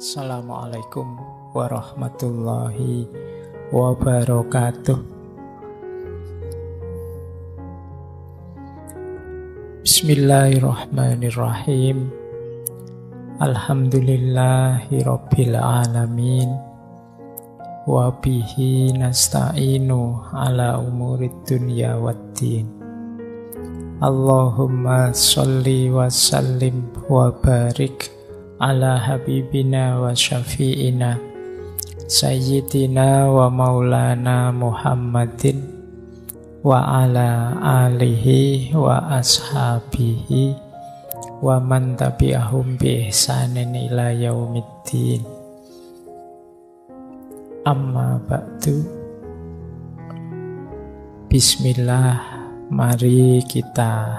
Assalamualaikum warahmatullahi wabarakatuh. Bismillahirrahmanirrahim. Alhamdulillahi rabbil alamin. Wa bihi nasta'inu ala umurid dunya waddin. Allahumma sholli wa sallim wa barik ala habibina wa syafi'ina sayyidina wa maulana Muhammadin wa ala alihi wa ashabihi wa man tabi'ahum bi ihsanin ila yaumiddin. Amma ba'du. Bismillah, mari kita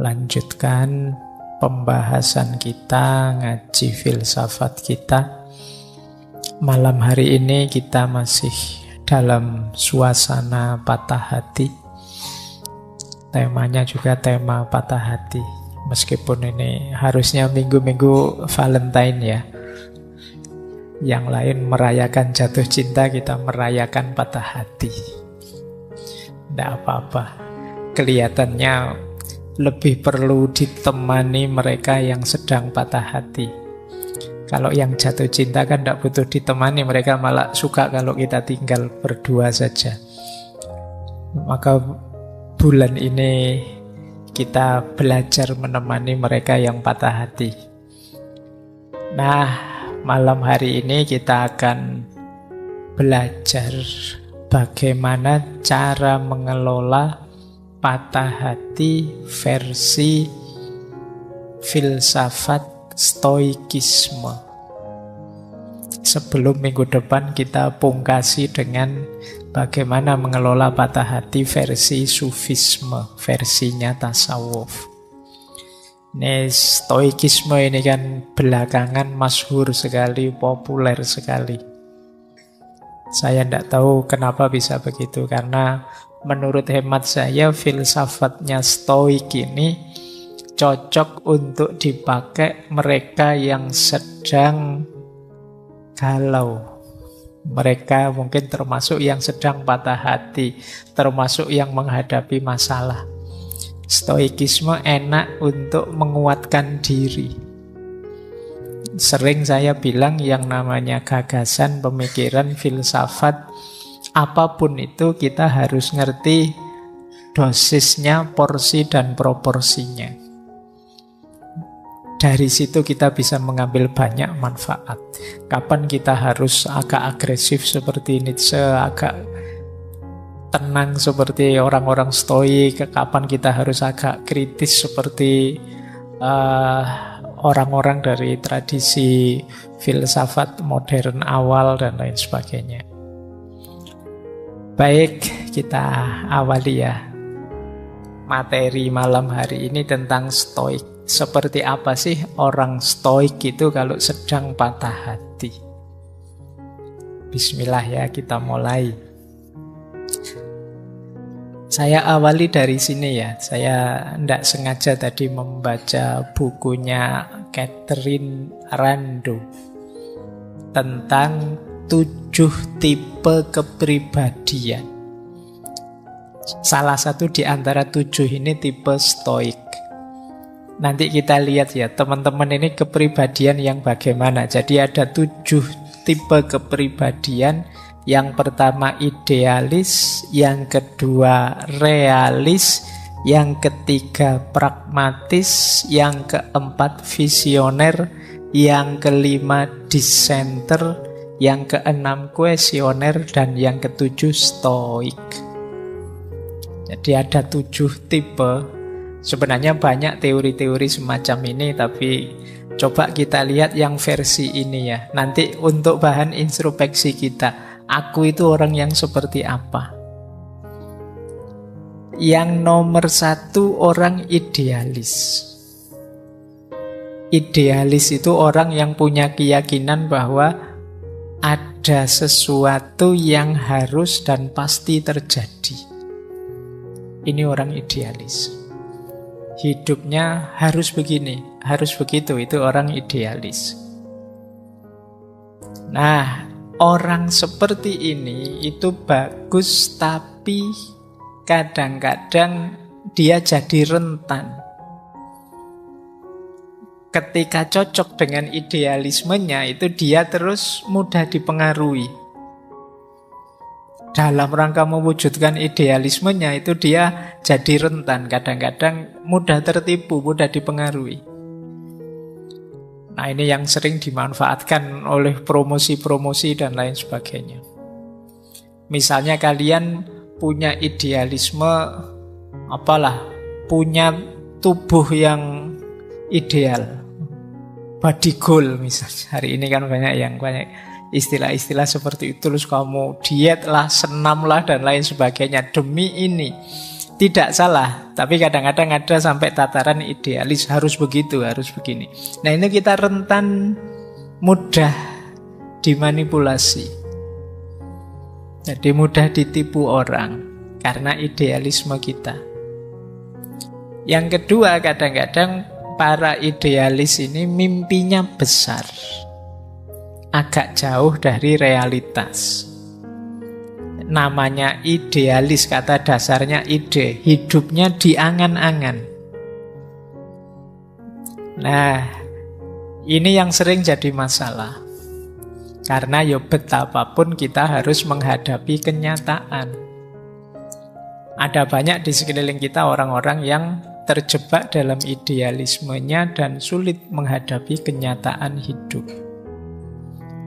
lanjutkan pembahasan kita, ngaji filsafat kita. Malam hari ini kita masih dalam suasana patah hati. Temanya juga tema patah hati. Meskipun ini harusnya minggu-minggu Valentine ya. Yang lain merayakan jatuh cinta, kita merayakan patah hati. Tidak apa-apa. Kelihatannya lebih perlu ditemani mereka yang sedang patah hati. Kalau yang jatuh cinta kan tidak butuh ditemani, mereka malah suka kalau kita tinggal berdua saja. Maka bulan ini kita belajar menemani mereka yang patah hati. Nah, malam hari ini kita akan belajar bagaimana cara mengelola patah hati versi filsafat stoikisme. Sebelum minggu depan kita pungkasi dengan bagaimana mengelola patah hati versi sufisme, versinya tasawuf. Ini stoikisme ini kan belakangan masyhur sekali, populer sekali. Saya tidak tahu kenapa bisa begitu, karena menurut hemat saya, filsafatnya stoik ini cocok untuk dipakai mereka yang sedang galau. Mereka mungkin termasuk yang sedang patah hati, termasuk yang menghadapi masalah. Stoikisme enak untuk menguatkan diri. Sering saya bilang yang namanya gagasan, pemikiran, filsafat, apapun itu kita harus ngerti dosisnya, porsi dan proporsinya. Dari situ kita bisa mengambil banyak manfaat. Kapan kita harus agak agresif seperti Nietzsche, agak tenang seperti orang-orang stoik, kapan kita harus agak kritis seperti orang-orang dari tradisi filsafat modern awal dan lain sebagainya. Baik, kita awali ya materi malam hari ini tentang stoik. Seperti apa sih orang stoik itu kalau sedang patah hati? Bismillah ya, kita mulai. Saya awali dari sini ya. Saya tidak sengaja tadi membaca bukunya Catherine Rando tentang 7 tipe kepribadian. Salah satu di antara 7 ini tipe stoik. Nanti kita lihat ya, teman-teman ini kepribadian yang bagaimana. Jadi ada 7 tipe kepribadian. Yang pertama idealis, yang kedua realis, yang ketiga pragmatis, yang keempat visioner, yang kelima dissenter, yang keenam kuesioner, dan yang ketujuh stoik. Jadi ada 7 tipe. Sebenarnya banyak teori-teori semacam ini, tapi coba kita lihat yang versi ini ya. Nanti untuk bahan introspeksi kita, aku itu orang yang seperti apa? Yang nomor 1 orang idealis. Idealis itu orang yang punya keyakinan bahwa ada sesuatu yang harus dan pasti terjadi. Ini orang idealis. Hidupnya harus begini, harus begitu, itu orang idealis. Nah, orang seperti ini itu bagus, tapi kadang-kadang dia jadi rentan. Ketika cocok dengan idealismenya, itu dia terus mudah dipengaruhi. Dalam rangka mewujudkan idealismenya, itu dia jadi rentan. Kadang-kadang mudah tertipu, mudah dipengaruhi. Nah, ini yang sering dimanfaatkan oleh promosi-promosi dan lain sebagainya. Misalnya kalian punya idealisme, punya tubuh yang ideal, body goal misalnya. Hari ini kan banyak istilah-istilah seperti itu. Terus kamu diet lah, senam lah, dan lain sebagainya demi ini. Tidak salah, tapi kadang-kadang ada sampai tataran idealis, harus begitu, harus begini. Nah, ini kita rentan mudah dimanipulasi. Jadi mudah ditipu orang karena idealisme kita. Yang kedua, kadang-kadang para idealis ini mimpinya besar, agak jauh dari realitas. Namanya idealis, kata dasarnya ide, hidupnya di angan-angan. Nah, ini yang sering jadi masalah. Karena betapapun kita harus menghadapi kenyataan. Ada banyak di sekeliling kita orang-orang yang terjebak dalam idealismenya dan sulit menghadapi kenyataan hidup.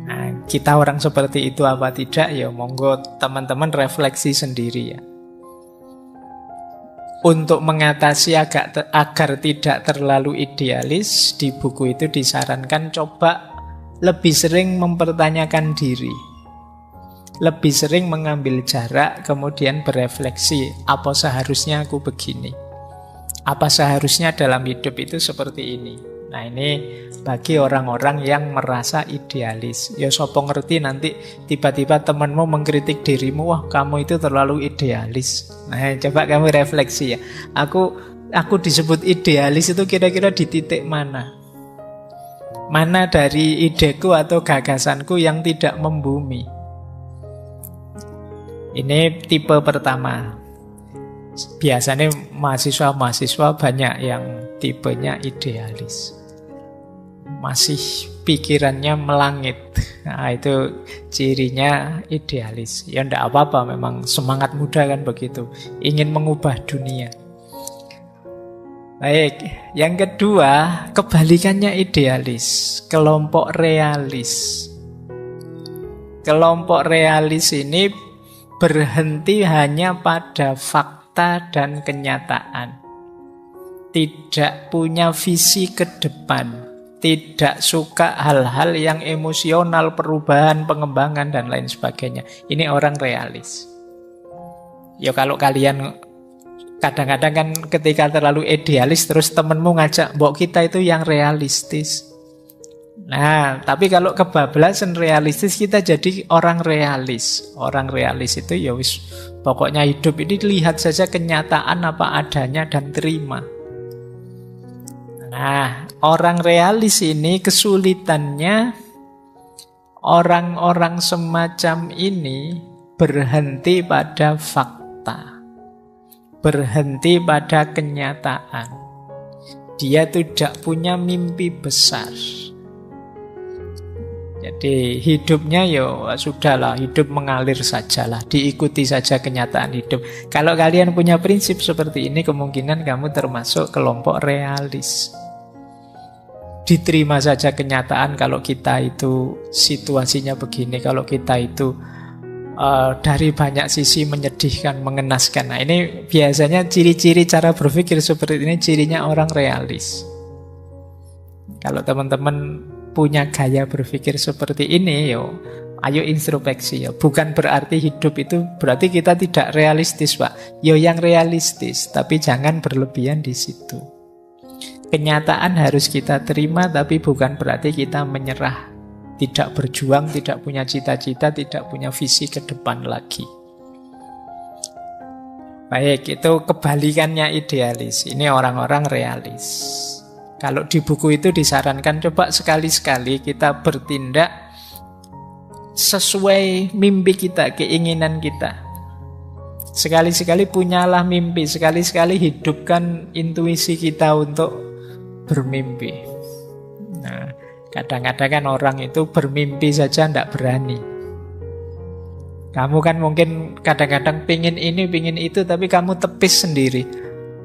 Nah, kita orang seperti itu apa tidak? Ya monggo teman-teman refleksi sendiri ya. Untuk mengatasi agar tidak terlalu idealis, di buku itu disarankan coba lebih sering mempertanyakan diri. Lebih sering mengambil jarak, kemudian berefleksi, apa seharusnya aku begini? Apa seharusnya dalam hidup itu seperti ini? Nah, ini bagi orang-orang yang merasa idealis. Ya sopo ngerti nanti tiba-tiba temanmu mengkritik dirimu, wah kamu itu terlalu idealis. Nah, coba kamu refleksi ya. Aku disebut idealis itu kira-kira di titik mana? Mana dari ideku atau gagasanku yang tidak membumi? Ini tipe pertama. Biasanya mahasiswa-mahasiswa banyak yang tipenya idealis. Masih pikirannya melangit. Nah, itu cirinya idealis. Ya enggak apa-apa, memang semangat muda kan begitu. Ingin mengubah dunia. Baik, yang kedua, kebalikannya idealis. Kelompok realis. Kelompok realis ini berhenti hanya pada fakta dan kenyataan. Tidak punya visi ke depan. Tidak suka hal-hal yang emosional, perubahan, pengembangan, dan lain sebagainya. Ini orang realis. Ya kalau kalian kadang-kadang kan ketika terlalu idealis, terus temenmu ngajak, mbok kita itu yang realistis. Nah, tapi kalau kebablasan realistis, kita jadi orang realis. Orang realis itu ya wis, pokoknya hidup ini lihat saja kenyataan apa adanya dan terima. Nah, orang realis ini kesulitannya, orang-orang semacam ini berhenti pada fakta, berhenti pada kenyataan. Dia tidak punya mimpi besar. Jadi hidupnya ya sudahlah, hidup mengalir sajalah, diikuti saja kenyataan hidup. Kalau kalian punya prinsip seperti ini, kemungkinan kamu termasuk kelompok realis. Diterima saja kenyataan kalau kita itu situasinya begini, kalau kita itu dari banyak sisi menyedihkan, mengenaskan. Nah, ini biasanya ciri-ciri cara berpikir seperti ini, cirinya orang realis. Kalau teman-teman punya gaya berpikir seperti ini, ayo introspeksi ya. Bukan berarti hidup itu berarti kita tidak realistis, Pak. Yang realistis, tapi jangan berlebihan di situ. Kenyataan harus kita terima, tapi bukan berarti kita menyerah, tidak berjuang, tidak punya cita-cita, tidak punya visi ke depan lagi. Baik, itu kebalikannya idealis. Ini orang-orang realis. Kalau di buku itu disarankan coba sekali-sekali kita bertindak sesuai mimpi kita, keinginan kita. Sekali-sekali punyalah mimpi, sekali-sekali hidupkan intuisi kita untuk bermimpi. Nah, kadang-kadang kan orang itu bermimpi saja tidak berani. Kamu kan mungkin kadang-kadang pingin ini, pingin itu, tapi kamu tepis sendiri.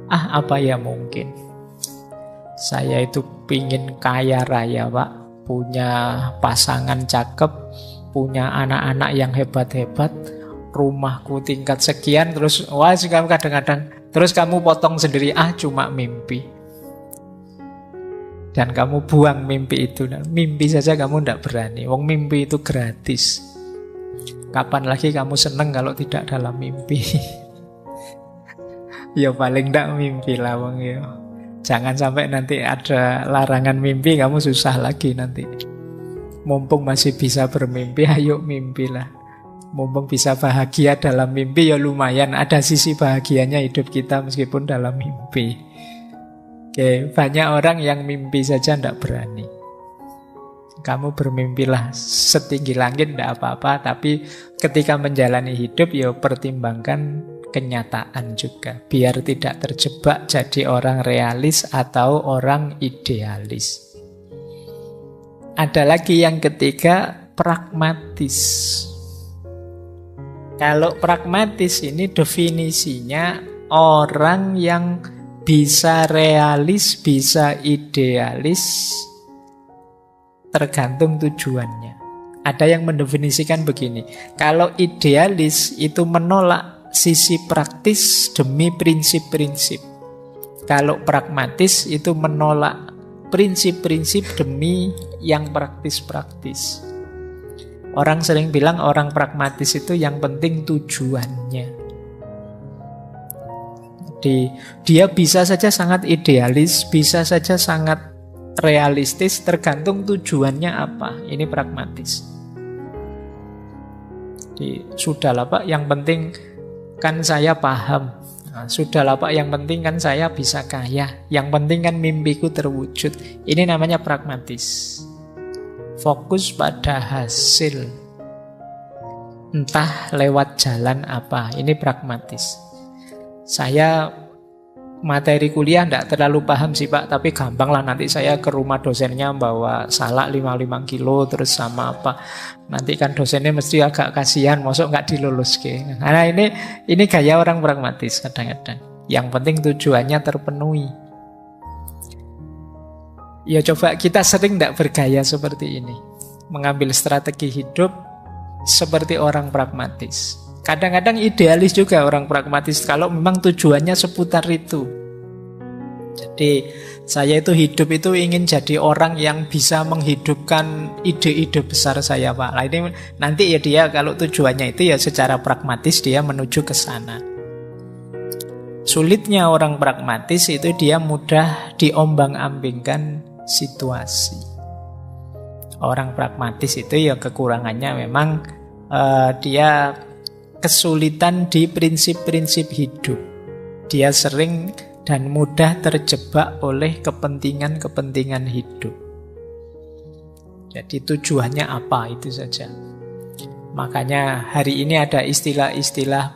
Apa ya mungkin? Saya itu pingin kaya raya, Pak. Punya pasangan cakep, punya anak-anak yang hebat-hebat, rumahku tingkat sekian, terus kamu kadang-kadang terus kamu potong sendiri, cuma mimpi. Dan kamu buang mimpi itu. Mimpi saja kamu tidak berani. Wong mimpi itu gratis. Kapan lagi kamu seneng kalau tidak dalam mimpi? Ya paling tidak mimpi lah wong ya. Jangan sampai nanti ada larangan mimpi, kamu susah lagi nanti. Mumpung masih bisa bermimpi, ayo mimpilah. Mumpung bisa bahagia dalam mimpi, ya lumayan. Ada sisi bahagianya hidup kita meskipun dalam mimpi. Oke, banyak orang yang mimpi saja tidak berani. Kamu bermimpilah setinggi langit, tidak apa-apa. Tapi ketika menjalani hidup, ya pertimbangkan kenyataan juga, biar tidak terjebak jadi orang realis atau orang idealis. Ada lagi yang ketiga, pragmatis. Kalau pragmatis ini definisinya orang yang bisa realis, bisa idealis, tergantung tujuannya. Ada yang mendefinisikan begini, kalau idealis itu menolak sisi praktis demi prinsip-prinsip. Kalau pragmatis itu menolak prinsip-prinsip demi yang praktis-praktis. Orang sering bilang orang pragmatis itu yang penting tujuannya. Jadi dia bisa saja sangat idealis, bisa saja sangat realistis, tergantung tujuannya apa. Ini pragmatis. Jadi sudahlah Pak, yang penting kan saya paham. Sudahlah Pak, yang penting kan saya bisa kaya. Yang penting kan mimpiku terwujud. Ini namanya pragmatis. Fokus pada hasil. Entah lewat jalan apa. Ini pragmatis. Saya materi kuliah tidak terlalu paham sih Pak, tapi gampang lah, nanti saya ke rumah dosennya bawa salak 55 kilo terus sama apa. Nanti kan dosennya mesti agak kasihan, mosok nggak dilulus ke. Nah ini gaya orang pragmatis kadang-kadang. Yang penting tujuannya terpenuhi. Ya coba kita sering tidak bergaya seperti ini, mengambil strategi hidup seperti orang pragmatis. Kadang-kadang idealis juga orang pragmatis kalau memang tujuannya seputar itu. Jadi saya itu hidup itu ingin jadi orang yang bisa menghidupkan ide-ide besar saya Pak. Nah, ini nanti ya dia kalau tujuannya itu ya secara pragmatis dia menuju ke sana. Sulitnya orang pragmatis itu dia mudah diombang-ambingkan situasi. Orang pragmatis itu ya kekurangannya memang dia kesulitan di prinsip-prinsip hidup. Dia sering dan mudah terjebak oleh kepentingan-kepentingan hidup. Jadi tujuannya apa itu saja. Makanya hari ini ada istilah-istilah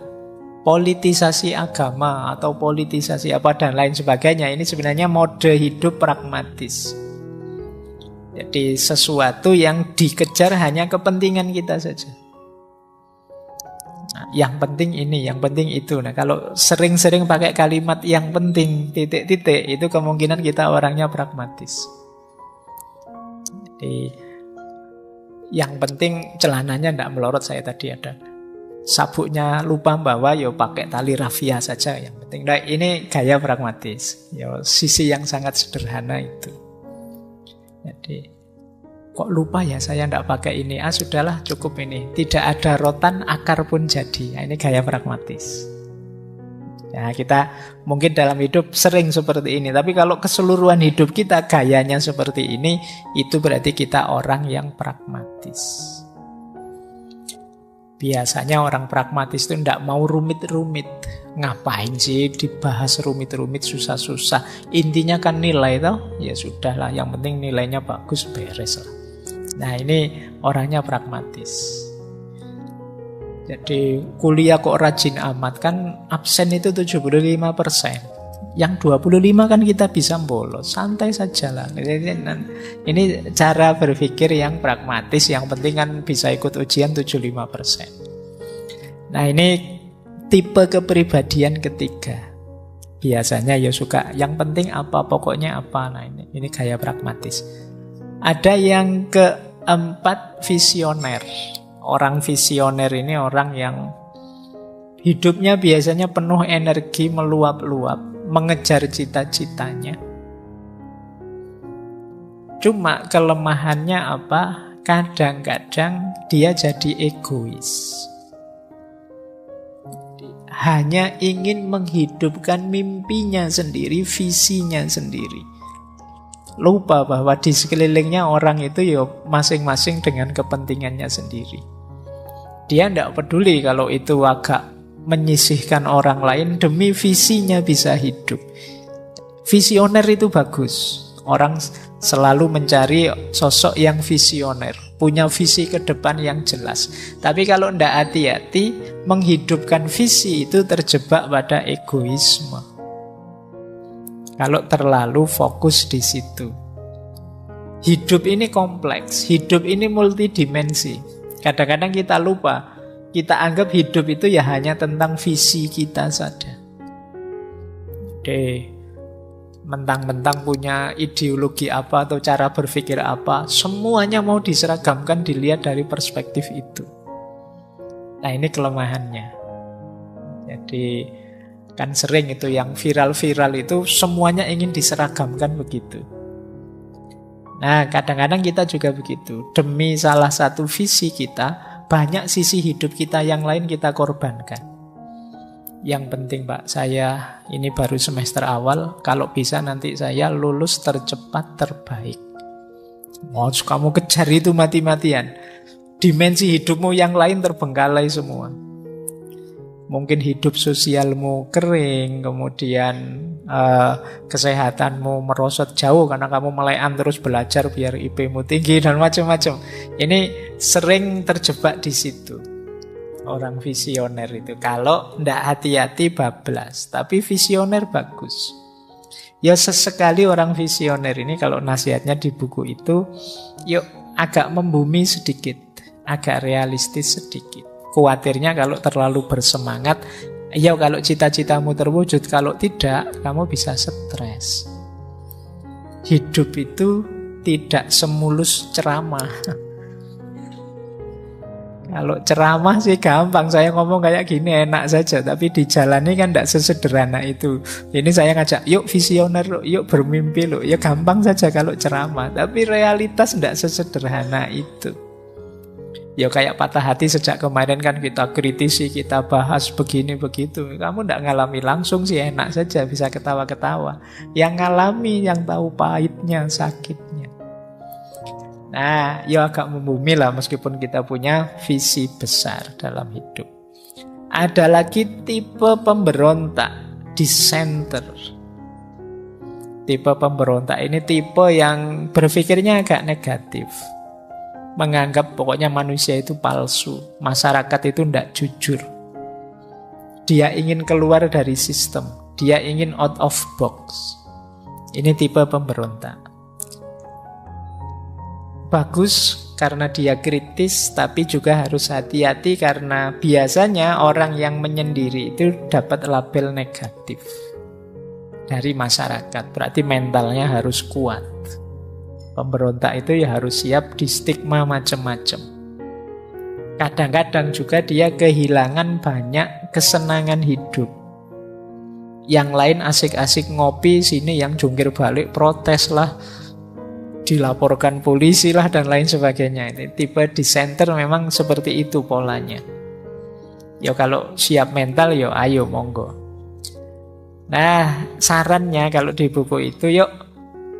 politisasi agama atau politisasi apa dan lain sebagainya. Ini sebenarnya mode hidup pragmatis. Jadi sesuatu yang dikejar hanya kepentingan kita saja. Nah, yang penting ini, yang penting itu. Nah, kalau sering-sering pakai kalimat yang penting, titik-titik, itu kemungkinan kita orangnya pragmatis. Jadi, yang penting celananya tidak melorot, saya tadi ada. Sabuknya lupa bawa, ya pakai tali rafia saja yang penting. Nah, ini gaya pragmatis. Ya, sisi yang sangat sederhana itu. Jadi kok lupa ya saya tidak pakai ini. Sudahlah cukup ini. Tidak ada rotan, akar pun jadi. Ini gaya pragmatis. Ya, kita mungkin dalam hidup sering seperti ini. Tapi kalau keseluruhan hidup kita gayanya seperti ini, itu berarti kita orang yang pragmatis. Biasanya orang pragmatis itu tidak mau rumit-rumit. Ngapain sih dibahas rumit-rumit, susah-susah. Intinya kan nilai toh. Ya sudahlah, yang penting nilainya bagus, beres lah. Nah ini orangnya pragmatis. Jadi kuliah kok rajin amat, kan absen itu 75%. Yang 25 kan kita bisa bolos, santai saja lah. Ini cara berpikir yang pragmatis, yang penting kan bisa ikut ujian 75%. Nah ini tipe kepribadian ketiga. Biasanya ya suka, yang penting apa, pokoknya apa. Nah ini gaya pragmatis. Ada yang keempat, visioner. Orang visioner ini orang yang hidupnya biasanya penuh energi, meluap-luap, mengejar cita-citanya. Cuma kelemahannya apa? Kadang-kadang dia jadi egois. Hanya ingin menghidupkan mimpinya sendiri, visinya sendiri. Lupa bahwa di sekelilingnya orang itu ya masing-masing dengan kepentingannya sendiri. Dia tidak peduli kalau itu agak menyisihkan orang lain demi visinya bisa hidup. Visioner itu bagus. Orang selalu mencari sosok yang visioner, punya visi ke depan yang jelas. Tapi kalau tidak hati-hati, menghidupkan visi itu terjebak pada egoisme. Kalau terlalu fokus di situ. Hidup ini kompleks, hidup ini multidimensi. Kadang-kadang kita lupa, kita anggap hidup itu ya hanya tentang visi kita saja. Oke, mentang-mentang punya ideologi apa atau cara berpikir apa, semuanya mau diseragamkan dilihat dari perspektif itu. Nah ini kelemahannya. Jadi kan sering itu yang viral-viral itu semuanya ingin diseragamkan begitu. Nah kadang-kadang kita juga begitu. Demi salah satu visi kita, banyak sisi hidup kita yang lain kita korbankan. Yang penting Pak, saya ini baru semester awal, kalau bisa nanti saya lulus tercepat terbaik. Mau kamu kejar itu mati-matian. Dimensi hidupmu yang lain terbengkalai semua. Mungkin hidup sosialmu kering, kemudian kesehatanmu merosot jauh karena kamu melekan terus belajar biar IP-mu tinggi dan macam-macam. Ini sering terjebak di situ. Orang visioner itu kalau tidak hati-hati bablas. Tapi visioner bagus. Ya sesekali orang visioner ini kalau nasihatnya di buku itu, yuk agak membumi sedikit, agak realistis sedikit. Khawatirnya kalau terlalu bersemangat, ya kalau cita-citamu terwujud, kalau tidak, kamu bisa stres. Hidup itu tidak semulus ceramah. Kalau ceramah sih gampang, saya ngomong kayak gini enak saja, tapi dijalani kan tidak sesederhana itu. Ini saya ngajak, yuk visioner, yuk bermimpi loh. Ya gampang saja kalau ceramah, tapi realitas tidak sesederhana itu. Ya kayak patah hati sejak kemarin kan kita kritisi, kita bahas begini begitu. Kamu tidak ngalami langsung sih enak saja, bisa ketawa-ketawa. Yang ngalami, yang tahu pahitnya, sakitnya. Nah, ya agak membumi lah meskipun kita punya visi besar dalam hidup. Ada lagi tipe pemberontak, dissenter. Tipe pemberontak ini tipe yang berpikirnya agak negatif. Menganggap pokoknya manusia itu palsu, masyarakat itu tidak jujur. Dia ingin keluar dari sistem, dia ingin out of box. Ini tipe pemberontak. Bagus karena dia kritis, tapi juga harus hati-hati karena biasanya orang yang menyendiri itu dapat label negatif dari masyarakat. Berarti mentalnya harus kuat. Pemberontak itu ya harus siap di stigma macam-macam. Kadang-kadang juga dia kehilangan banyak kesenangan hidup. Yang lain asik-asik ngopi, sini yang jungkir balik protes lah, dilaporkan polisi lah dan lain sebagainya. Ini tipe dissenter memang seperti itu polanya. Ya kalau siap mental ya ayo monggo. Nah sarannya kalau di buku itu yuk,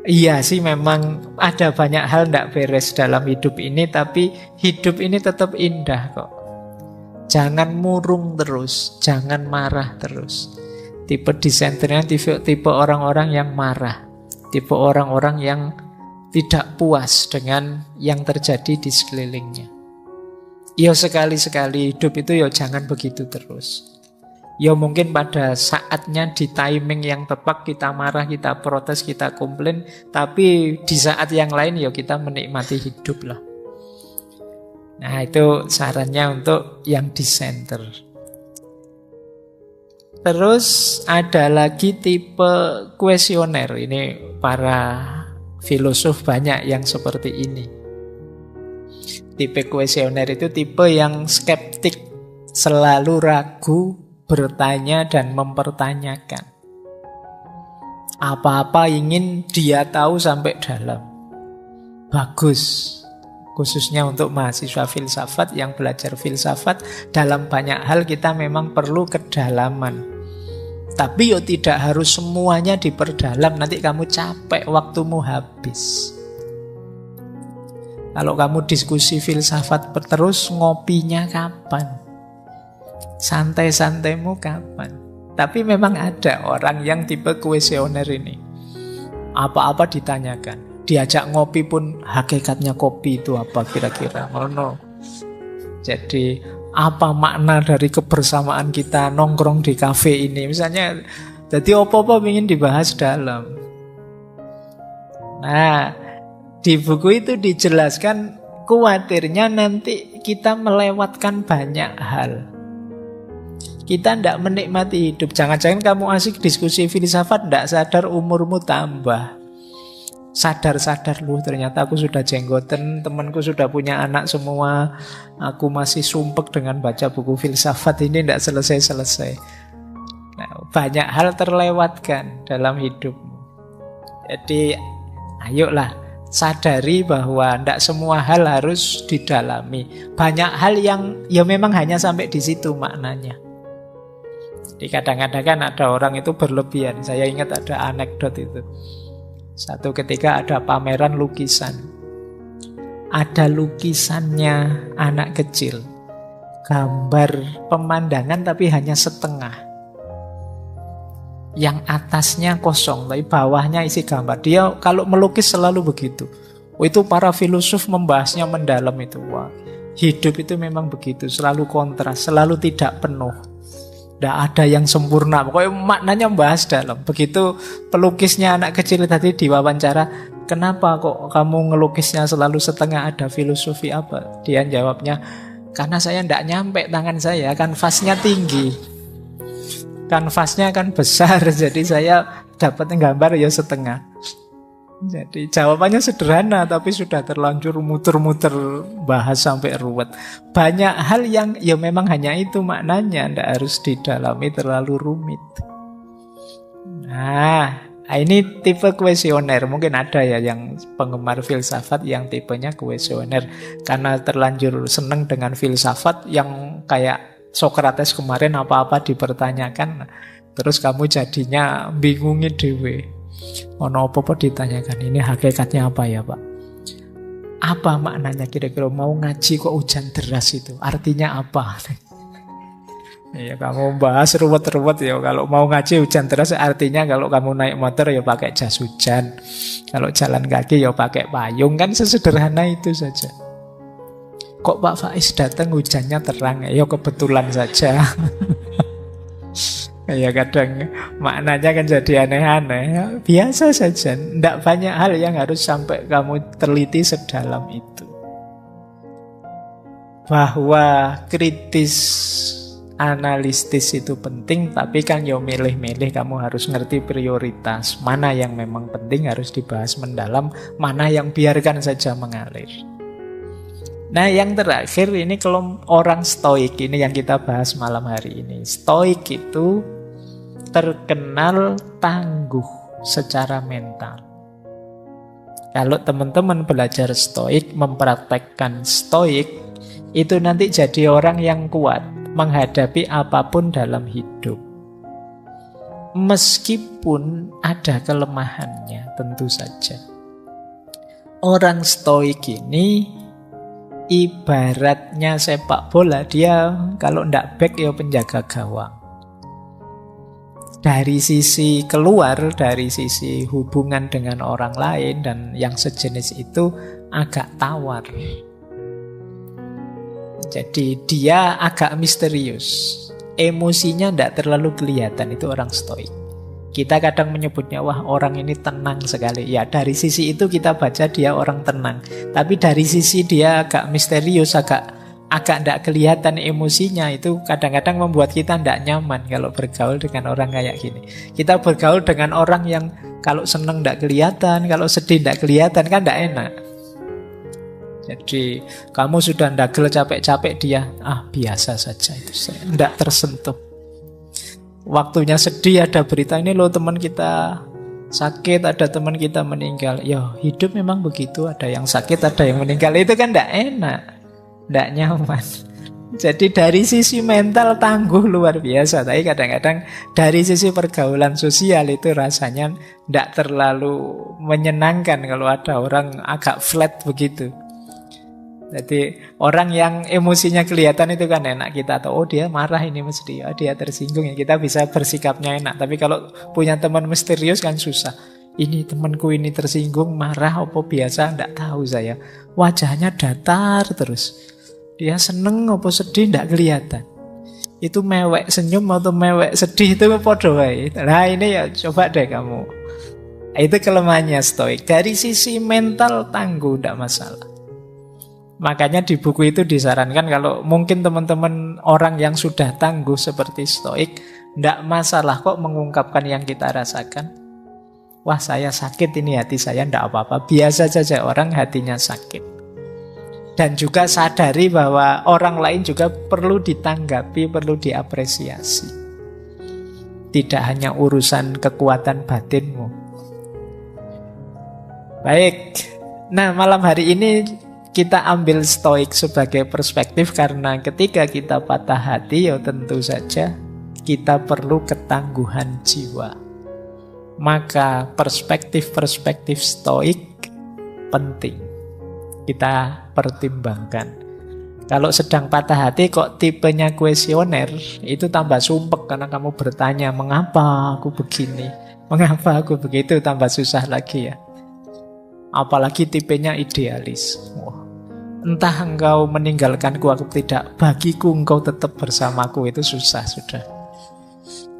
iya sih memang ada banyak hal tidak beres dalam hidup ini, tapi hidup ini tetap indah kok. Jangan murung terus, jangan marah terus. Tipe dissenternya tipe orang-orang yang marah, tipe orang-orang yang tidak puas dengan yang terjadi di sekelilingnya. Ya sekali-sekali hidup itu ya jangan begitu terus. Ya mungkin pada saatnya di timing yang tepat kita marah, kita protes, kita komplain. Tapi di saat yang lain ya kita menikmati hidup lah. Nah itu sarannya untuk yang di center. Terus ada lagi tipe kuesioner. Ini para filosof banyak yang seperti ini. Tipe kuesioner itu tipe yang skeptik, selalu ragu, bertanya dan mempertanyakan. Apa-apa ingin dia tahu sampai dalam. Bagus. Khususnya untuk mahasiswa filsafat yang belajar filsafat, dalam banyak hal kita memang perlu kedalaman. Tapi yo tidak harus semuanya diperdalam, nanti kamu capek, waktumu habis. Kalau kamu diskusi filsafat terus, ngopinya kapan? Santai-santaimu kapan? Tapi memang ada orang yang tipe kuesioner ini. Apa-apa ditanyakan. Diajak ngopi pun hakikatnya kopi itu apa kira-kira? No. Jadi apa makna dari kebersamaan kita nongkrong di kafe ini? Misalnya, jadi apa-apa ingin dibahas dalam. Nah, di buku itu dijelaskan khawatirnya nanti kita melewatkan banyak hal. Kita tidak menikmati hidup. Jangan-jangan kamu asik diskusi filsafat, tidak sadar umurmu tambah. Sadar-sadar lu ternyata aku sudah jenggoten, temanku sudah punya anak semua, aku masih sumpek dengan baca buku filsafat ini tidak selesai-selesai. Nah, banyak hal terlewatkan dalam hidupmu. Jadi ayolah sadari bahwa tidak semua hal harus didalami. Banyak hal yang ya memang hanya sampai di situ maknanya. Jadi kadang-kadang kan ada orang itu berlebihan. Saya ingat ada anekdot itu. Satu ketika ada pameran lukisan. Ada lukisannya anak kecil. Gambar pemandangan tapi hanya setengah. Yang atasnya kosong, tapi bawahnya isi gambar. Dia kalau melukis selalu begitu. Itu para filosof membahasnya mendalam itu. Wah, hidup itu memang begitu, selalu kontras, selalu tidak penuh. Tidak ada yang sempurna. Pokoknya maknanya membahas dalam. Begitu pelukisnya anak kecil tadi diwawancara, kenapa kok kamu ngelukisnya selalu setengah, ada filosofi apa? Dia jawabnya, karena saya tidak nyampe tangan saya, kanvasnya tinggi. Kanvasnya kan besar, jadi saya dapat gambar ya setengah. Jadi jawabannya sederhana, tapi sudah terlanjur muter-muter bahas sampai ruwet. Banyak hal yang ya memang hanya itu maknanya, tidak harus didalami terlalu rumit. Nah, ini tipe kuesioner. Mungkin ada ya yang penggemar filsafat yang tipenya kuesioner, karena terlanjur seneng dengan filsafat yang kayak Sokrates kemarin apa-apa dipertanyakan, terus kamu jadinya bingungi dewe. Ono apa-apa ditanyakan, ini hakikatnya apa ya Pak? Apa maknanya kira-kira? Mau ngaji kok hujan deras itu? Artinya apa? Ya kamu bahas ruwet-ruwet ya. Kalau mau ngaji hujan deras artinya kalau kamu naik motor ya pakai jas hujan. Kalau jalan kaki ya pakai payung. Kan sesederhana itu saja. Kok Pak Faiz datang hujannya terang? Ya kebetulan saja. Ya kadang maknanya kan jadi aneh-aneh. Biasa saja. Tidak banyak hal yang harus sampai kamu teliti sedalam itu. Bahwa kritis analitis itu penting, tapi kan ya milih-milih. Kamu harus ngerti prioritas. Mana yang memang penting harus dibahas mendalam, mana yang biarkan saja mengalir. Nah yang terakhir ini kelompok orang stoik, ini yang kita bahas malam hari ini. Stoik itu terkenal tangguh secara mental. Kalau teman-teman belajar stoik, mempraktekkan stoik, itu nanti jadi orang yang kuat menghadapi apapun dalam hidup. Meskipun ada kelemahannya tentu saja. Orang stoik ini ibaratnya sepak bola, dia kalau ndak back ya penjaga gawang. Dari sisi keluar, dari sisi hubungan dengan orang lain dan yang sejenis itu agak tawar. Jadi dia agak misterius. Emosinya tidak terlalu kelihatan, itu orang stoik. Kita kadang menyebutnya, wah orang ini tenang sekali. Ya dari sisi itu kita baca dia orang tenang. Tapi dari sisi dia agak misterius, agak tidak kelihatan emosinya. Itu kadang-kadang membuat kita tidak nyaman kalau bergaul dengan orang kayak gini. Kita bergaul dengan orang yang kalau seneng tidak kelihatan, kalau sedih tidak kelihatan, kan tidak enak. Jadi kamu sudah ndagel capek-capek, dia biasa saja, itu saya tidak tersentuh. Waktunya sedih, ada berita ini loh teman kita sakit, ada teman kita meninggal. Ya hidup memang begitu, ada yang sakit, ada yang meninggal. Itu kan tidak enak, tidak nyaman. Jadi dari sisi mental tangguh luar biasa. Tapi kadang-kadang dari sisi pergaulan sosial itu rasanya tidak terlalu menyenangkan kalau ada orang agak flat begitu. Jadi orang yang emosinya kelihatan itu kan enak, kita tahu, oh dia marah ini mesti, oh dia tersinggung, ya kita bisa bersikapnya enak. Tapi kalau punya teman misterius kan susah. Ini temanku ini tersinggung, marah apa biasa, tidak tahu saya. Wajahnya datar terus. Dia seneng apa sedih tidak kelihatan. Itu mewek senyum atau mewek sedih itu podo wae. Nah ini ya coba deh kamu. Itu kelemahannya stoik. Dari sisi mental tangguh tidak masalah. Makanya di buku itu disarankan kalau mungkin teman-teman orang yang sudah tangguh seperti stoik, tidak masalah kok mengungkapkan yang kita rasakan. Wah saya sakit ini, hati saya tidak apa-apa. Biasa saja orang hatinya sakit. Dan juga sadari bahwa orang lain juga perlu ditanggapi, perlu diapresiasi. Tidak hanya urusan kekuatan batinmu. Baik, nah malam hari ini kita ambil stoik sebagai perspektif karena ketika kita patah hati ya tentu saja kita perlu ketangguhan jiwa. Maka perspektif-perspektif stoik penting kita pertimbangkan. Kalau sedang patah hati kok tipenya kuesioner, itu tambah sumpek karena kamu bertanya mengapa aku begini, mengapa aku begitu, tambah susah lagi ya. Apalagi tipenya idealis. Entah engkau meninggalkanku, aku tidak, bagiku engkau tetap bersamaku, itu susah sudah.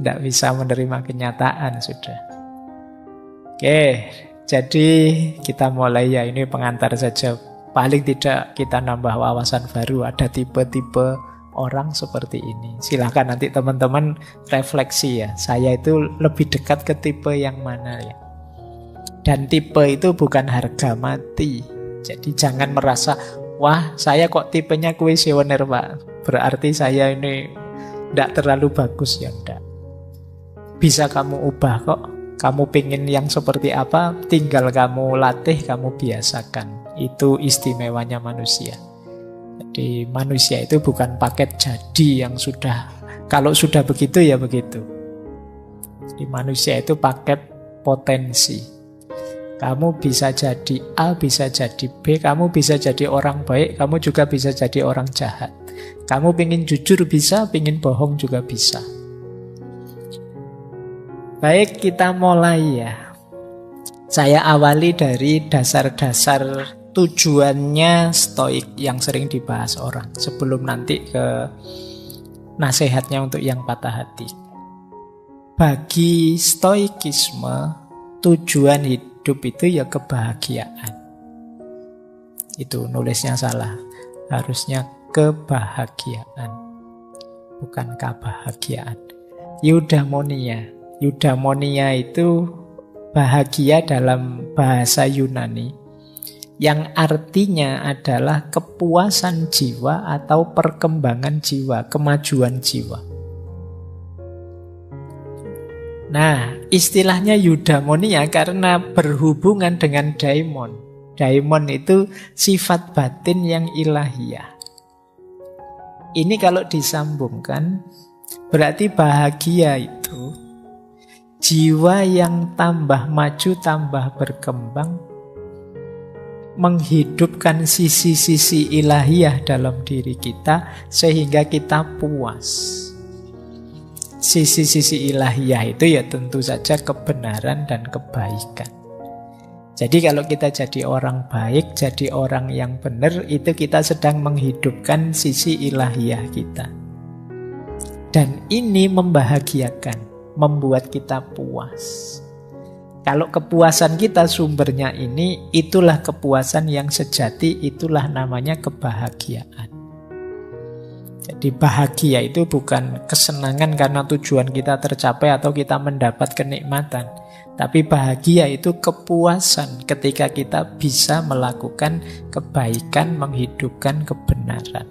Tidak bisa menerima kenyataan sudah. Oke, jadi kita mulai ya, ini pengantar saja. Paling tidak kita nambah wawasan baru, ada tipe-tipe orang seperti ini. Silahkan nanti teman-teman refleksi ya, saya itu lebih dekat ke tipe yang mana ya. Dan tipe itu bukan harga mati. Jadi jangan merasa, wah saya kok tipenya kuesioner pak, berarti saya ini tidak terlalu bagus. Ya enggak, bisa kamu ubah kok. Kamu pingin yang seperti apa, tinggal kamu latih, kamu biasakan. Itu istimewanya manusia. Jadi manusia itu bukan paket jadi yang sudah, kalau sudah begitu ya begitu. Jadi manusia itu paket potensi. Kamu bisa jadi A, bisa jadi B, kamu bisa jadi orang baik, kamu juga bisa jadi orang jahat. Kamu pingin jujur bisa, pingin bohong juga bisa. Baik, kita mulai ya. Saya awali dari dasar-dasar tujuannya stoik yang sering dibahas orang, sebelum nanti ke nasihatnya untuk yang patah hati. Bagi stoikisme, tujuan hidup itu ya kebahagiaan. Itu nulisnya salah. Harusnya kebahagiaan, bukan kebahagiaan. Eudaimonia. Eudaimonia itu bahagia dalam bahasa Yunani, yang artinya adalah kepuasan jiwa atau perkembangan jiwa, kemajuan jiwa. Nah, istilahnya eudaimonia karena berhubungan dengan daimon. Daimon itu sifat batin yang ilahiyah. Ini kalau disambungkan, berarti bahagia itu jiwa yang tambah maju, tambah berkembang, menghidupkan sisi-sisi ilahiyah dalam diri kita sehingga kita puas. Sisi-sisi ilahiyah itu ya tentu saja kebenaran dan kebaikan. Jadi kalau kita jadi orang baik, jadi orang yang benar, itu kita sedang menghidupkan sisi ilahiyah kita. Dan ini membahagiakan, membuat kita puas. Kalau kepuasan kita sumbernya ini, itulah kepuasan yang sejati, itulah namanya kebahagiaan. Jadi bahagia itu bukan kesenangan karena tujuan kita tercapai atau kita mendapat kenikmatan. Tapi bahagia itu kepuasan ketika kita bisa melakukan kebaikan, menghidupkan kebenaran.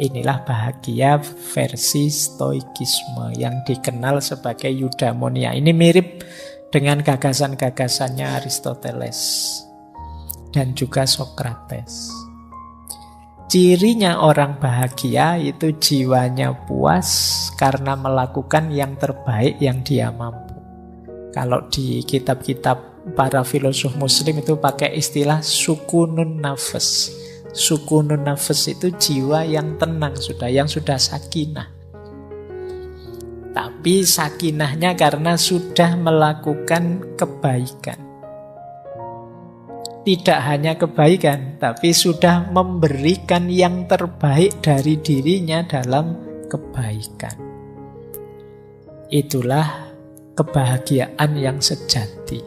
Inilah bahagia versi stoikisme yang dikenal sebagai eudaimonia. Ini mirip dengan gagasan-gagasannya Aristoteles dan juga Socrates. Cirinya orang bahagia itu jiwanya puas karena melakukan yang terbaik yang dia mampu. Kalau di kitab-kitab para filosof muslim itu pakai istilah sukunun nafas. Sukunun nafas itu jiwa yang tenang sudah, yang sudah sakinah. Tapi sakinahnya karena sudah melakukan kebaikan. Tidak hanya kebaikan, tapi sudah memberikan yang terbaik dari dirinya dalam kebaikan. Itulah kebahagiaan yang sejati.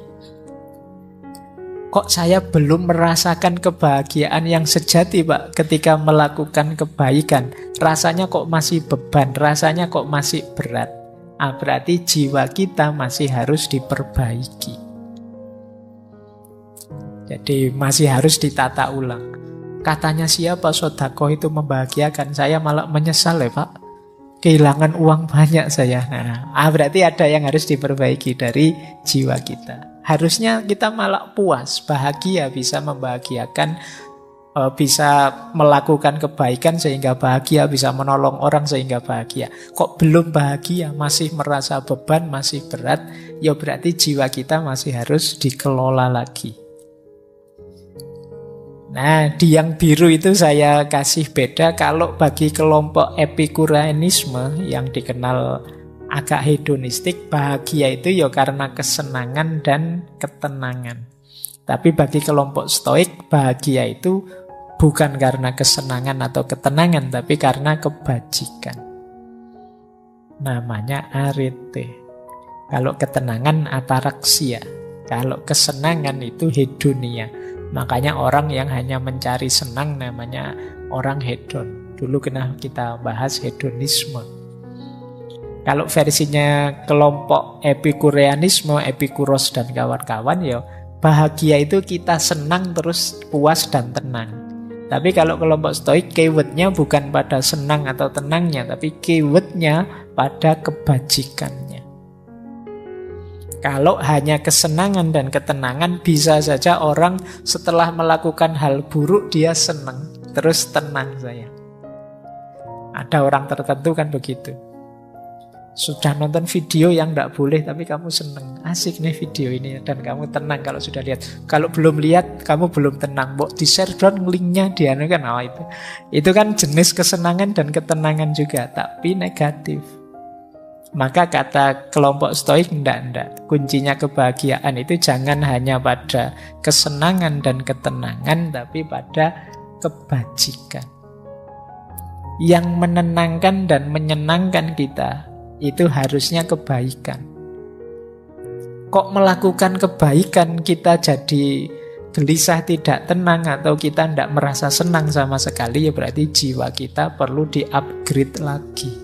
Kok saya belum merasakan kebahagiaan yang sejati, Pak, ketika melakukan kebaikan? Rasanya kok masih beban, rasanya kok masih berat. Berarti jiwa kita masih harus diperbaiki. Jadi masih harus ditata ulang. Katanya siapa sedekah itu membahagiakan, saya malah menyesal ya Pak. Kehilangan uang banyak saya. Berarti ada yang harus diperbaiki dari jiwa kita. Harusnya kita malah puas, bahagia, bisa membahagiakan, bisa melakukan kebaikan sehingga bahagia, bisa menolong orang sehingga bahagia. Kok belum bahagia, masih merasa beban, masih berat, ya berarti jiwa kita masih harus dikelola lagi. Nah, di yang biru itu saya kasih beda. Kalau bagi kelompok epikureanisme yang dikenal agak hedonistik, bahagia itu ya karena kesenangan dan ketenangan. Tapi bagi kelompok stoik, bahagia itu bukan karena kesenangan atau ketenangan, tapi karena kebajikan. Namanya arete. Kalau ketenangan ataraksia, kalau kesenangan itu hedonia. Makanya orang yang hanya mencari senang namanya orang hedon. Dulu kita bahas hedonisme. Kalau versinya kelompok epikureanisme, Epikuros dan kawan-kawan, ya bahagia itu kita senang terus puas dan tenang. Tapi kalau kelompok stoik, keywordnya bukan pada senang atau tenangnya, tapi keywordnya pada kebajikannya. Kalau hanya kesenangan dan ketenangan, bisa saja orang setelah melakukan hal buruk dia senang, terus tenang saya. Ada orang tertentu kan begitu. Sudah nonton video yang tidak boleh, tapi kamu senang. Asik nih video ini, dan kamu tenang kalau sudah lihat. Kalau belum lihat, kamu belum tenang. Mau di-share dong linknya, dia kan. Itu kan jenis kesenangan dan ketenangan juga, tapi negatif. Maka kata kelompok stoik, enggak. Kuncinya kebahagiaan itu jangan hanya pada kesenangan dan ketenangan, tapi pada kebajikan. Yang menenangkan dan menyenangkan kita, itu harusnya kebaikan. Kok melakukan kebaikan kita jadi gelisah, tidak tenang, atau kita tidak merasa senang sama sekali, ya berarti jiwa kita perlu di-upgrade lagi.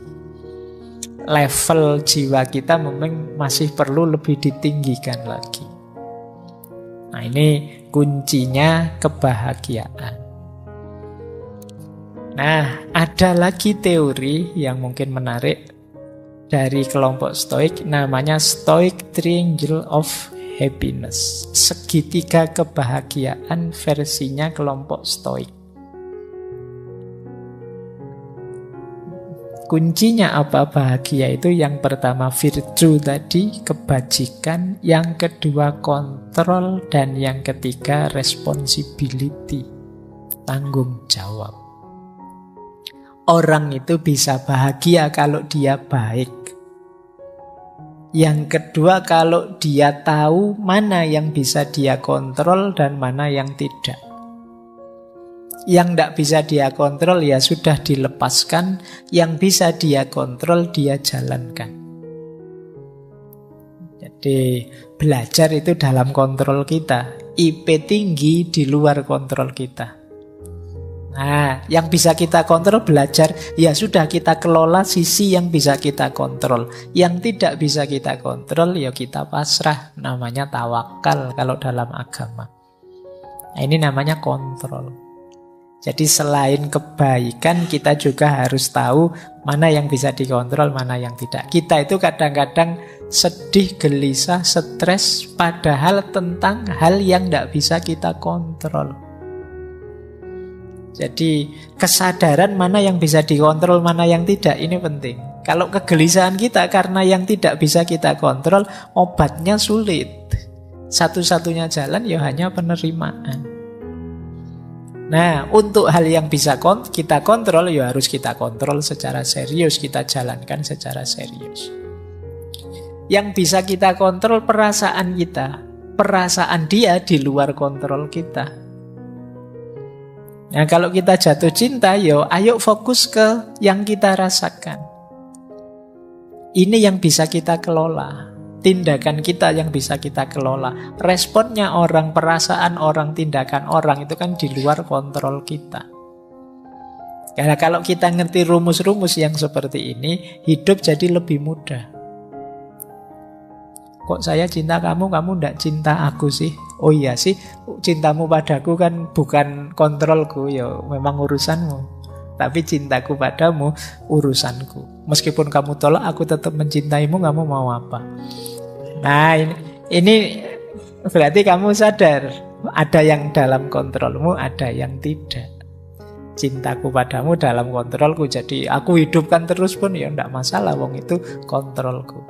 Level jiwa kita memang masih perlu lebih ditinggikan lagi. Nah, ini kuncinya kebahagiaan. Nah, ada lagi teori yang mungkin menarik dari kelompok stoik, namanya Stoic Triangle of Happiness. Segitiga kebahagiaan versinya kelompok stoik. Kuncinya apa bahagia itu? Yang pertama virtue tadi, kebajikan. Yang kedua kontrol. Dan yang ketiga responsibility, tanggung jawab. Orang itu bisa bahagia kalau dia baik. Yang kedua, kalau dia tahu mana yang bisa dia kontrol dan mana yang tidak. Yang tidak bisa dia kontrol ya sudah dilepaskan, yang bisa dia kontrol dia jalankan. Jadi belajar itu dalam kontrol kita. IP tinggi di luar kontrol kita. Nah, yang bisa kita kontrol belajar, ya sudah kita kelola sisi yang bisa kita kontrol. Yang tidak bisa kita kontrol, ya kita pasrah. Namanya tawakal kalau dalam agama. Nah, ini namanya kontrol. Jadi selain kebaikan, kita juga harus tahu mana yang bisa dikontrol, mana yang tidak. Kita itu kadang-kadang sedih, gelisah, stres, padahal tentang hal yang tidak bisa kita kontrol. Jadi kesadaran mana yang bisa dikontrol, mana yang tidak, ini penting. Kalau kegelisahan kita karena yang tidak bisa kita kontrol, obatnya sulit. Satu-satunya jalan ya hanya penerimaan. Nah, untuk hal yang bisa kita kontrol, ya harus kita kontrol secara serius, kita jalankan secara serius. Yang bisa kita kontrol perasaan kita. Perasaan dia di luar kontrol kita. Nah, kalau kita jatuh cinta, ayo fokus ke yang kita rasakan. Ini yang bisa kita kelola. Tindakan kita yang bisa kita kelola. Responnya orang, perasaan orang, tindakan orang itu kan di luar kontrol kita. Karena kalau kita ngerti rumus-rumus yang seperti ini, hidup jadi lebih mudah. Kok saya cinta kamu, kamu tidak cinta aku sih? Oh iya sih, cintamu padaku kan bukan kontrolku, ya memang urusanmu. Tapi cintaku padamu urusanku. Meskipun kamu tolak, aku tetap mencintaimu, kamu mau apa? Nah, ini berarti kamu sadar, ada yang dalam kontrolmu, ada yang tidak. Cintaku padamu dalam kontrolku, jadi aku hidupkan terus pun ya tidak masalah, wong itu kontrolku.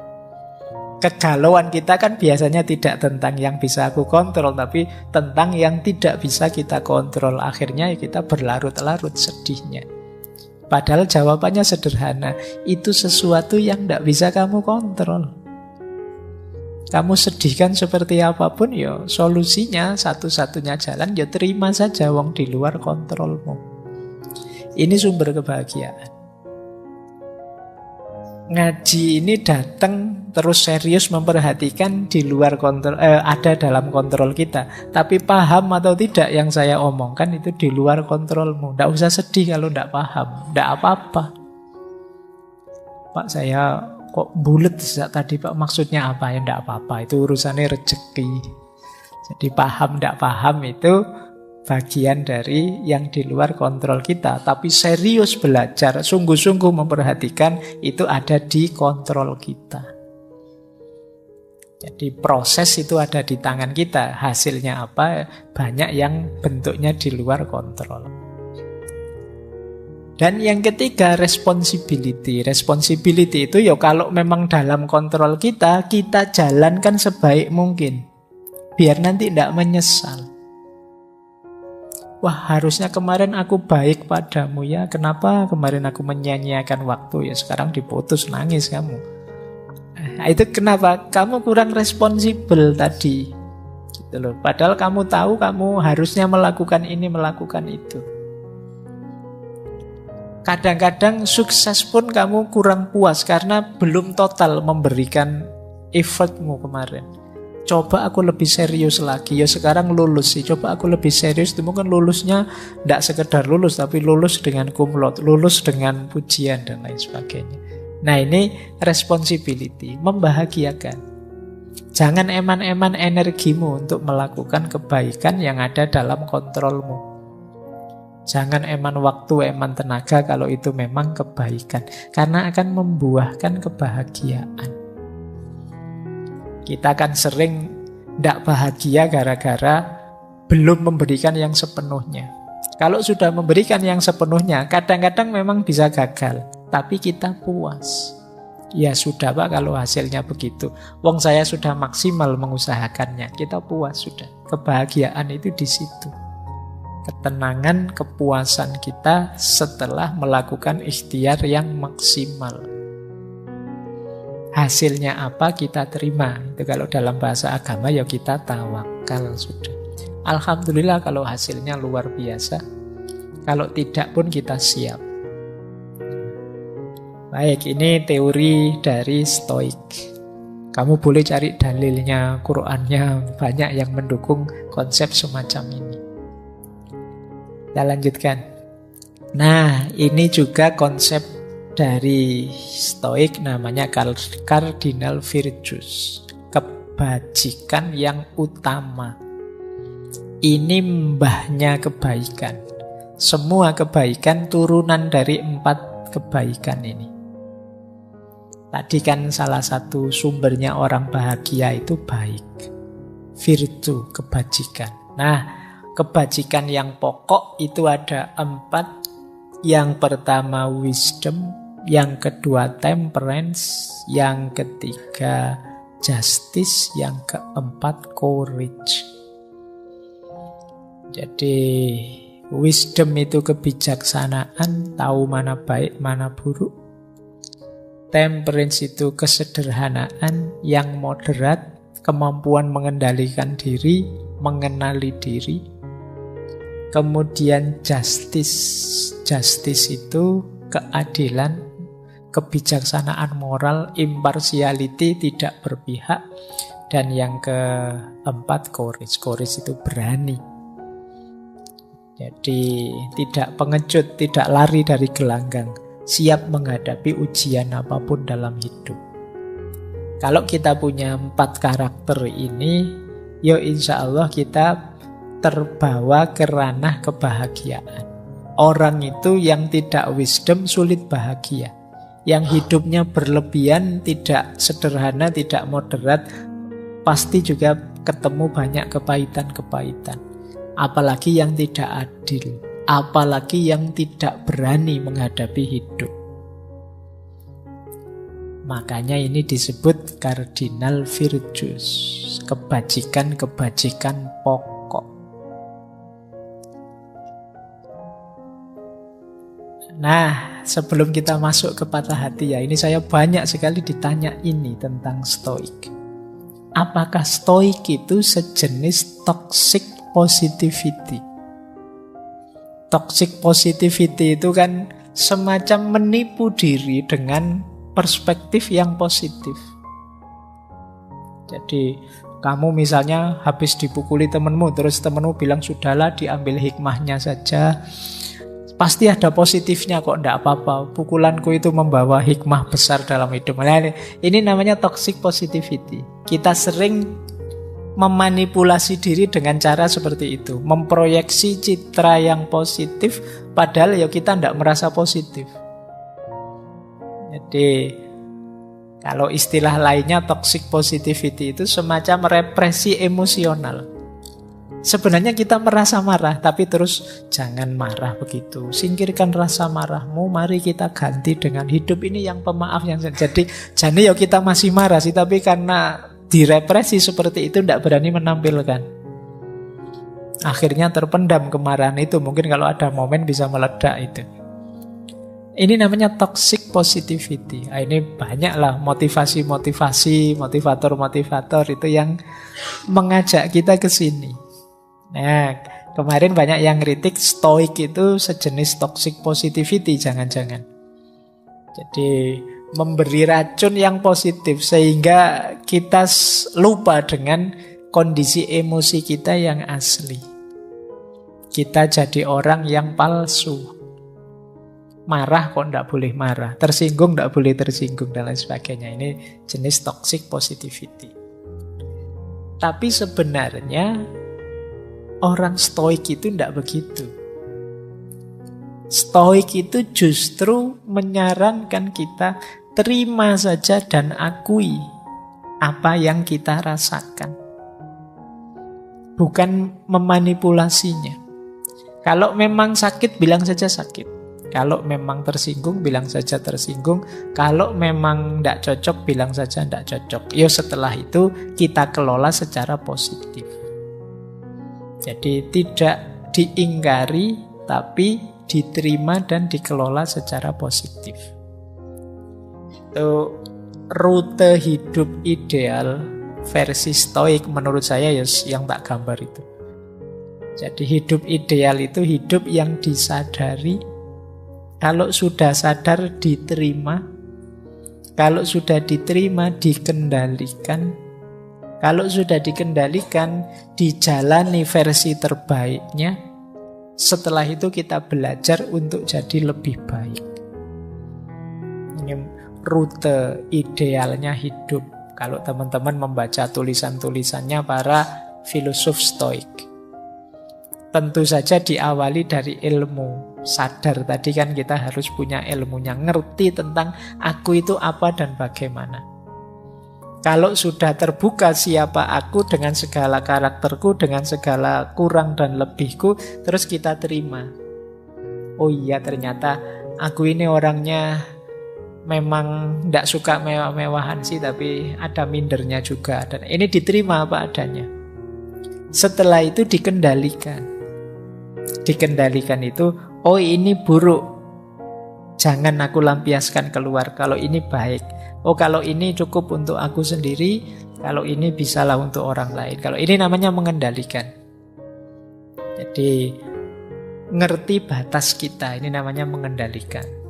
Kegalauan kita kan biasanya tidak tentang yang bisa aku kontrol, tapi tentang yang tidak bisa kita kontrol. Akhirnya kita berlarut-larut sedihnya. Padahal jawabannya sederhana, itu sesuatu yang tidak bisa kamu kontrol. Kamu sedihkan seperti apapun, ya solusinya satu-satunya jalan, ya terima saja wong di luar kontrolmu. Ini sumber kebahagiaan. Ngaji ini datang terus serius memperhatikan di luar kontrol, ada dalam kontrol kita. Tapi paham atau tidak yang saya omongkan itu di luar kontrolmu. Tidak usah sedih kalau tidak paham, tidak apa-apa. Pak, saya kok bulet tadi Pak, maksudnya apa? Ya tidak apa-apa, itu urusannya rezeki. Jadi paham tidak paham itu bagian dari yang di luar kontrol kita. Tapi serius belajar, sungguh-sungguh memperhatikan, itu ada di kontrol kita. Jadi proses itu ada di tangan kita. Hasilnya apa? Banyak yang bentuknya di luar kontrol. Dan yang ketiga, responsibility. Responsibility itu ya kalau memang dalam kontrol kita, kita jalankan sebaik mungkin. Biar nanti tidak menyesal. Wah, harusnya kemarin aku baik padamu ya. Kenapa kemarin aku menyia-nyiakan waktu? Ya sekarang diputus, nangis kamu. Nah, itu kenapa? Kamu kurang responsibel tadi. Gitu loh. Padahal kamu tahu kamu harusnya melakukan ini, melakukan itu. Kadang-kadang sukses pun kamu kurang puas karena belum total memberikan effortmu kemarin. Coba aku lebih serius lagi. Ya sekarang lulus sih. Coba aku lebih serius. Itu mungkin lulusnya tidak sekedar lulus, tapi lulus dengan cum laude, lulus dengan pujian dan lain sebagainya. Nah, ini responsibility, membahagiakan. Jangan eman-eman energimu untuk melakukan kebaikan yang ada dalam kontrolmu. Jangan eman waktu, eman tenaga kalau itu memang kebaikan. Karena akan membuahkan kebahagiaan. Kita kan sering tidak bahagia gara-gara belum memberikan yang sepenuhnya. Kalau sudah memberikan yang sepenuhnya, kadang-kadang memang bisa gagal, tapi kita puas. Ya sudah Pak, kalau hasilnya begitu. Wong saya sudah maksimal mengusahakannya, kita puas sudah. Kebahagiaan itu di situ. Ketenangan, kepuasan kita setelah melakukan ikhtiar yang maksimal. Hasilnya apa kita terima. Itu kalau dalam bahasa agama ya kita tawakal sudah. Alhamdulillah kalau hasilnya luar biasa. Kalau tidak pun kita siap. Baik, ini teori dari Stoik. Kamu boleh cari dalilnya, Qur'annya, banyak yang mendukung konsep semacam ini. Kita lanjutkan. Nah, ini juga konsep dari Stoik, namanya Cardinal Virtues, kebajikan yang utama. Ini mbahnya kebaikan. Semua kebaikan turunan dari 4 kebaikan ini. Tadi kan salah satu sumbernya orang bahagia itu baik, virtu, kebajikan. Nah, kebajikan yang pokok itu ada 4. Yang pertama wisdom, yang kedua temperance, yang ketiga justice, yang keempat courage. Jadi wisdom itu kebijaksanaan, tahu mana baik, mana buruk. Temperance itu kesederhanaan yang moderat, kemampuan mengendalikan diri, mengenali diri. Kemudian justice itu keadilan, kebijaksanaan moral, impartiality, tidak berpihak. Dan yang keempat courage itu berani. Jadi tidak pengecut, tidak lari dari gelanggang, siap menghadapi ujian apapun dalam hidup. Kalau kita punya 4 karakter ini, ya insya Allah kita terbawa ke ranah kebahagiaan. Orang itu yang tidak wisdom sulit bahagia. Yang hidupnya berlebihan, tidak sederhana, tidak moderat, pasti juga ketemu banyak kepahitan-kepahitan. Apalagi yang tidak adil, apalagi yang tidak berani menghadapi hidup. Makanya ini disebut Cardinal Virtues, kebajikan-kebajikan pokok. Nah, sebelum kita masuk ke patah hati ya, ini saya banyak sekali ditanya ini tentang Stoik. Apakah Stoik itu sejenis toxic positivity? Toxic positivity itu kan semacam menipu diri dengan perspektif yang positif. Jadi kamu misalnya habis dipukuli temenmu, terus temenmu bilang sudahlah diambil hikmahnya saja. Pasti ada positifnya kok, enggak apa-apa. Pukulanku itu membawa hikmah besar dalam hidup. Nah, ini namanya toxic positivity. Kita sering memanipulasi diri dengan cara seperti itu. Memproyeksi citra yang positif, padahal ya kita enggak merasa positif. Jadi, kalau istilah lainnya toxic positivity itu semacam represi emosional. Sebenarnya kita merasa marah, tapi terus jangan marah begitu. Singkirkan rasa marahmu, mari kita ganti dengan hidup ini yang pemaaf. Jadi ya kita masih marah sih, tapi karena direpresi seperti itu tidak berani menampilkan. Akhirnya terpendam kemarahan itu. Mungkin kalau ada momen bisa meledak itu. Ini namanya toxic positivity. Ini banyaklah motivasi-motivasi, motivator-motivator itu yang mengajak kita ke sini. Nah, kemarin banyak yang kritik Stoik itu sejenis toxic positivity, jangan-jangan. Jadi memberi racun yang positif sehingga kita lupa dengan kondisi emosi kita yang asli. Kita jadi orang yang palsu. Marah kok tidak boleh marah, tersinggung tidak boleh tersinggung, dan lain sebagainya. Ini jenis toxic positivity. Tapi sebenarnya orang Stoik itu tidak begitu. Stoik itu justru menyarankan kita terima saja dan akui apa yang kita rasakan. Bukan memanipulasinya. Kalau memang sakit, bilang saja sakit. Kalau memang tersinggung, bilang saja tersinggung. Kalau memang tidak cocok, bilang saja tidak cocok. Ya setelah itu kita kelola secara positif. Jadi tidak diingkari, tapi diterima dan dikelola secara positif. Itu rute hidup ideal versi stoik menurut saya ya yang tak gambar itu. Jadi hidup ideal itu hidup yang disadari, kalau sudah sadar diterima, kalau sudah diterima dikendalikan, kalau sudah dikendalikan dijalani versi terbaiknya. Setelah itu kita belajar untuk jadi lebih baik. Ini rute idealnya hidup kalau teman-teman membaca tulisan-tulisannya para filosof stoik. Tentu saja diawali dari ilmu. Sadar tadi kan kita harus punya ilmunya, ngerti tentang aku itu apa dan bagaimana. Kalau sudah terbuka siapa aku dengan segala karakterku, dengan segala kurang dan lebihku, terus kita terima. Oh iya, ternyata aku ini orangnya memang tidak suka mewah-mewahan sih, tapi ada mindernya juga. Dan ini diterima apa adanya. Setelah itu dikendalikan. Dikendalikan itu, oh ini buruk, jangan aku lampiaskan keluar. Kalau ini baik, oh kalau ini cukup untuk aku sendiri, kalau ini bisalah untuk orang lain. Kalau ini namanya mengendalikan. Jadi ngerti batas kita, ini namanya mengendalikan.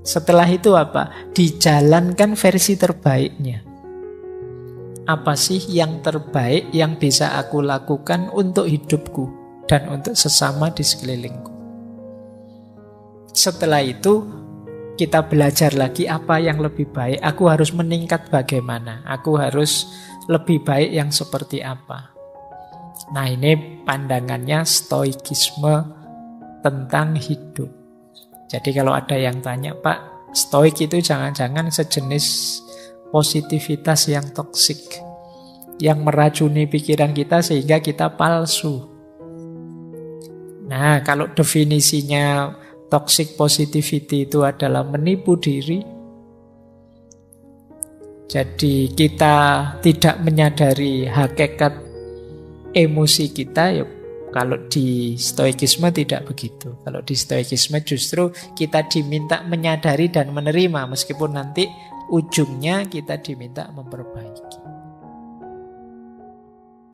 Setelah itu apa? Dijalankan versi terbaiknya. Apa sih yang terbaik yang bisa aku lakukan untuk hidupku dan untuk sesama di sekelilingku. Setelah itu kita belajar lagi apa yang lebih baik. Aku harus meningkat bagaimana. Aku harus lebih baik yang seperti apa. Nah ini pandangannya stoikisme tentang hidup. Jadi kalau ada yang tanya, Pak, stoik itu jangan-jangan sejenis positivitas yang toksik, yang meracuni pikiran kita sehingga kita palsu. Nah, kalau definisinya toxic positivity itu adalah menipu diri, jadi kita tidak menyadari hakikat emosi kita, ya kalau di stoikisme tidak begitu. Kalau di stoikisme justru kita diminta menyadari dan menerima, meskipun nanti ujungnya kita diminta memperbaiki.